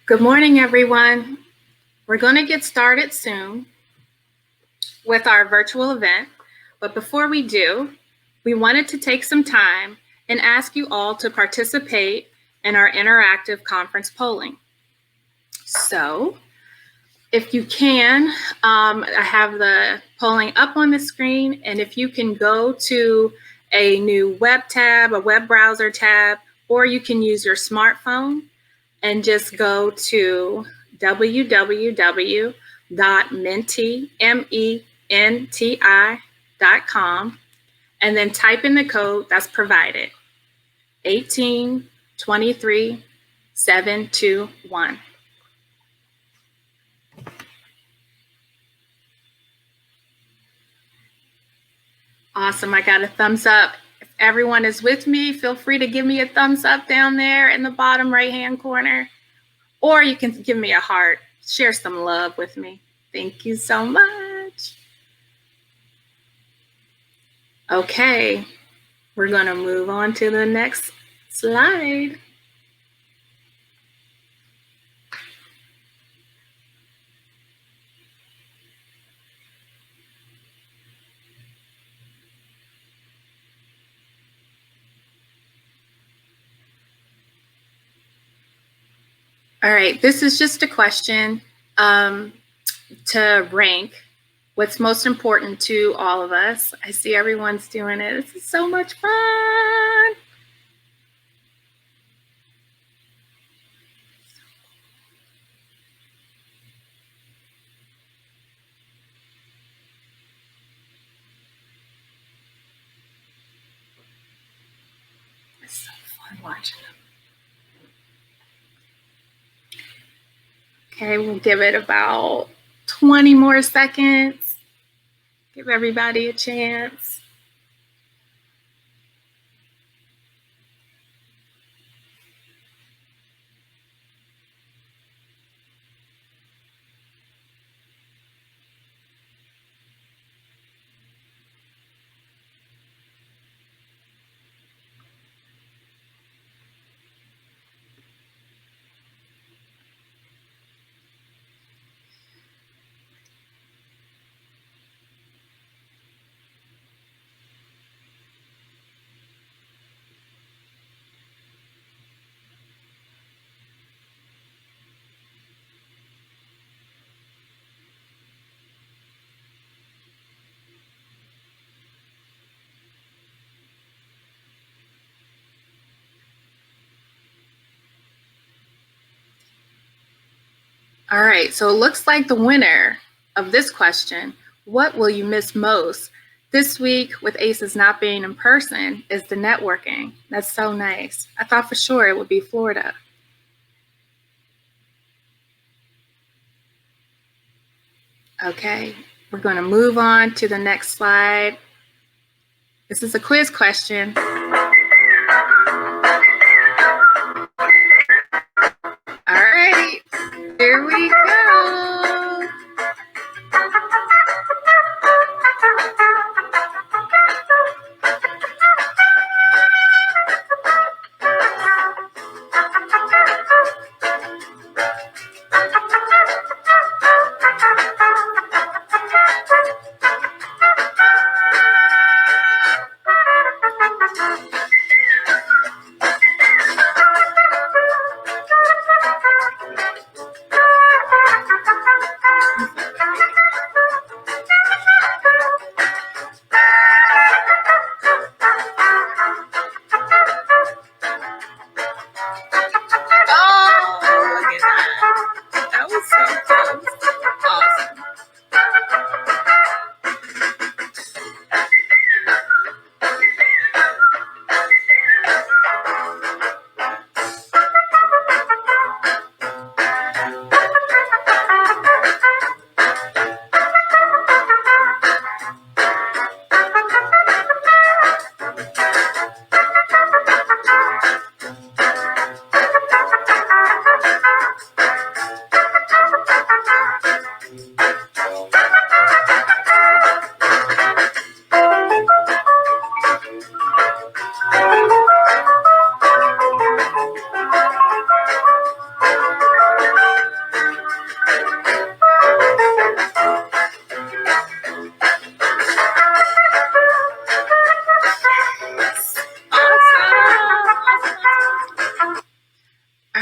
Good morning, everyone. We're going to get started soon with our virtual event, but before we do, we wanted to take some time and ask you all to participate in our interactive conference polling. So, if you can, I have the polling up on the screen, and if you can go to a new web tab, a web browser tab, or you can use your smartphone and just go to www.menti.com and then type in the code that's provided, 1823721. Awesome, I got a thumbs up. If everyone is with me, feel free to give me a thumbs up down there in the bottom right-hand corner, or you can give me a heart, share some love with me. Thank you so much. Okay, we're gonna move on to the next slide. All right, this is just a question to rank what's most important to all of us. I see everyone's doing it. This is so much fun. It's so fun watching them. Okay, we'll give it about 20 more seconds. Give everybody a chance. All right, so it looks like the winner of this question, what will you miss most this week with ACES not being in person, is the networking. That's so nice. I thought for sure it would be Florida. Okay, we're going to move on to the next slide. This is a quiz question. All right, here we go.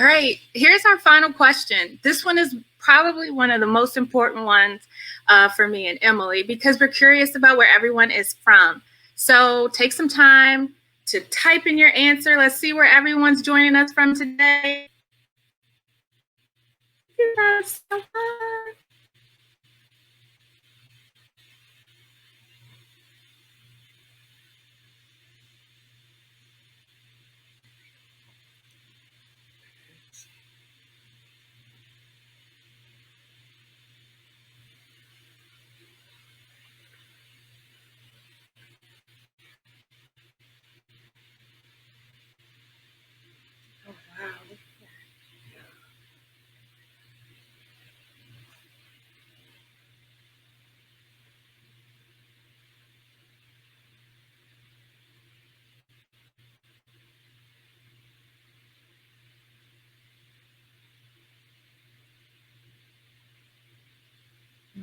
All right, here's our final question. This one is probably one of the most important ones for me and Emily because we're curious about where everyone is from. So take some time to type in your answer. Let's see where everyone's joining us from today. Oh, wow.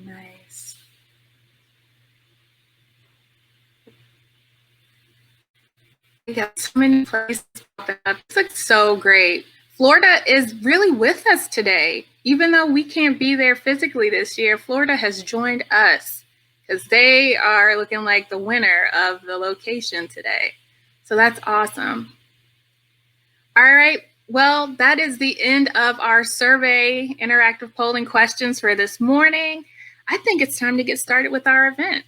Nice. We got so many places popping up. This looks so great. Florida is really with us today. Even though we can't be there physically this year, Florida has joined us because they are looking like the winner of the location today. So that's awesome. All right. Well, that is the end of our survey interactive polling questions for this morning. I think it's time to get started with our event.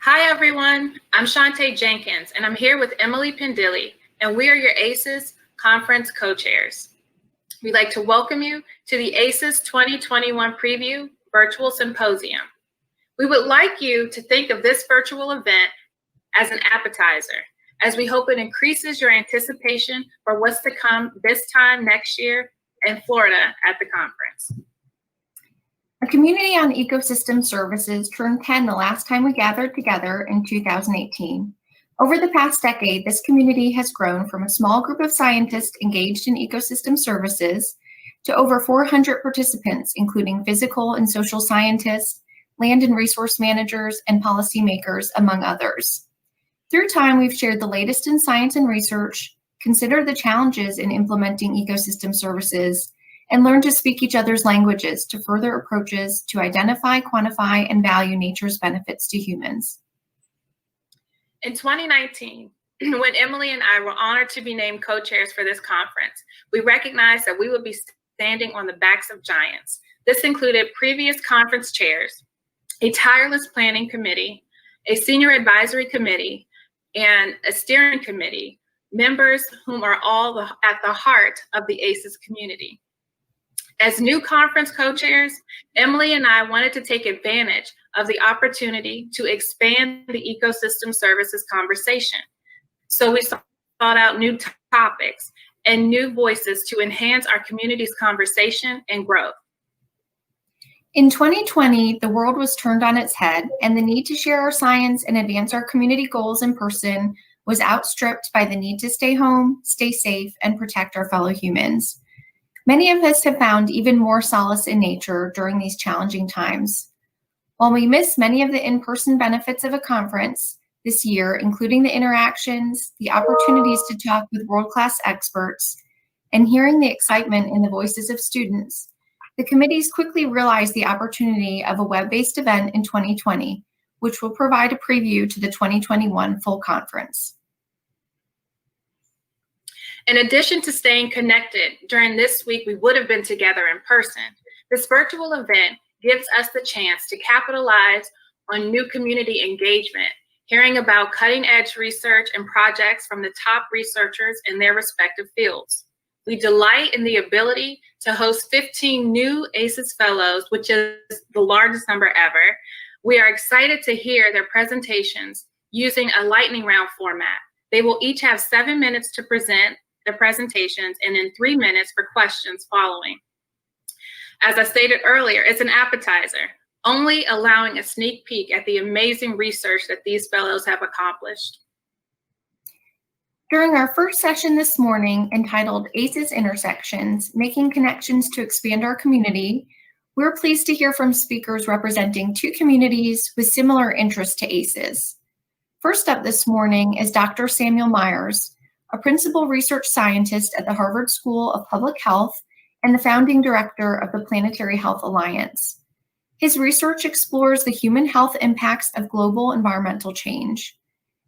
Hi, everyone. I'm Shonte Jenkins, and I'm here with Emily Pindilli, and we are your ACES Conference co-chairs. We'd like to welcome you to the ACES 2021 Preview Virtual Symposium. We would like you to think of this virtual event as an appetizer, as we hope it increases your anticipation for what's to come this time next year in Florida at the conference. Our community on ecosystem services turned 10 the last time we gathered together in 2018. Over the past decade, this community has grown from a small group of scientists engaged in ecosystem services to over 400 participants, including physical and social scientists, land and resource managers, and policymakers, among others. Through time, we've shared the latest in science and research, considered the challenges in implementing ecosystem services, and learn to speak each other's languages to further approaches to identify, quantify, and value nature's benefits to humans. In 2019, when Emily and I were honored to be named co-chairs for this conference, we recognized that we would be standing on the backs of giants. This included previous conference chairs, a tireless planning committee, a senior advisory committee, and a steering committee, members whom are all at the heart of the ACES community. As new conference co-chairs, Emily and I wanted to take advantage of the opportunity to expand the ecosystem services conversation. So we sought out new topics and new voices to enhance our community's conversation and growth. In 2020, the world was turned on its head, and the need to share our science and advance our community goals in person was outstripped by the need to stay home, stay safe, and protect our fellow humans. Many of us have found even more solace in nature during these challenging times. While we miss many of the in-person benefits of a conference this year, including the interactions, the opportunities to talk with world-class experts, and hearing the excitement in the voices of students, the committees quickly realized the opportunity of a web-based event in 2020, which will provide a preview to the 2021 full conference. In addition to staying connected during this week, we would have been together in person. This virtual event gives us the chance to capitalize on new community engagement, hearing about cutting-edge research and projects from the top researchers in their respective fields. We delight in the ability to host 15 new ACES Fellows, which is the largest number ever. We are excited to hear their presentations using a lightning round format. They will each have 7 minutes to present the presentations and then 3 minutes for questions following. As I stated earlier, it's an appetizer, only allowing a sneak peek at the amazing research that these fellows have accomplished. During our first session this morning, entitled ACES Intersections, Making Connections to Expand Our Community, we're pleased to hear from speakers representing two communities with similar interests to ACES. First up this morning is Dr. Samuel Myers, a principal research scientist at the Harvard School of Public Health and the founding director of the Planetary Health Alliance. His research explores the human health impacts of global environmental change.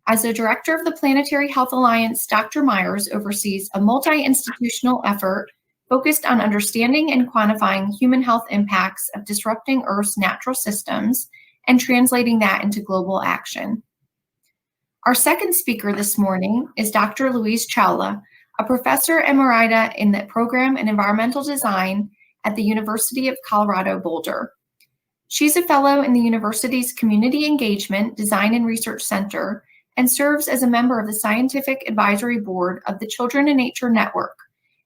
As the director of the Planetary Health Alliance, Dr. Myers oversees a multi-institutional effort focused on understanding and quantifying human health impacts of disrupting Earth's natural systems and translating that into global action. Our second speaker this morning is Dr. Louise Chawla, a professor emerita in the program in environmental design at the University of Colorado Boulder. She's a fellow in the university's Community Engagement, Design and Research Center and serves as a member of the Scientific Advisory Board of the Children in Nature Network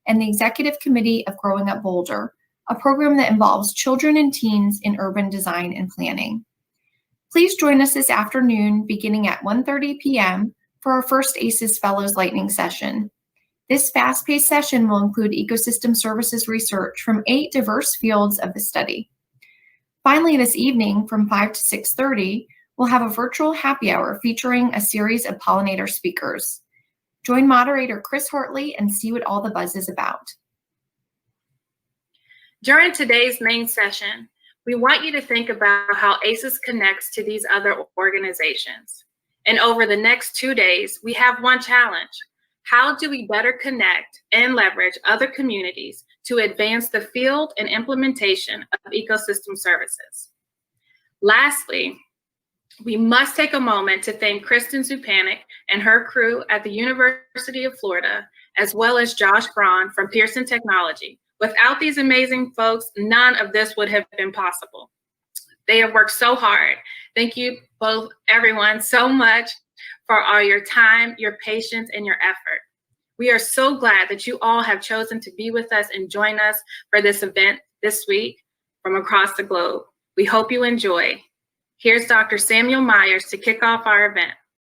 and the Executive Committee of Growing Up Boulder, a program that involves children and teens in urban design and planning. Please join us this afternoon beginning at 1:30 p.m. for our first ACES Fellows Lightning Session. This fast-paced session will include ecosystem services research from 8 diverse fields of the study. Finally, this evening from 5 to 6:30, we'll have a virtual happy hour featuring a series of pollinator speakers. Join moderator Chris Hartley and see what all the buzz is about. During today's main session, we want you to think about how ACES connects to these other organizations. And over the next 2 days, we have one challenge. How do we better connect and leverage other communities to advance the field and implementation of ecosystem services? Lastly, we must take a moment to thank Kristen Zupanik and her crew at the University of Florida, as well as Josh Braun from Pearson Technology. Without these amazing folks, none of this would have been possible. They have worked so hard. Thank you both, everyone, so much for all your time, your patience, and your effort. We are so glad that you all have chosen to be with us and join us for this event this week from across the globe. We hope you enjoy. Here's Dr. Samuel Myers to kick off our event.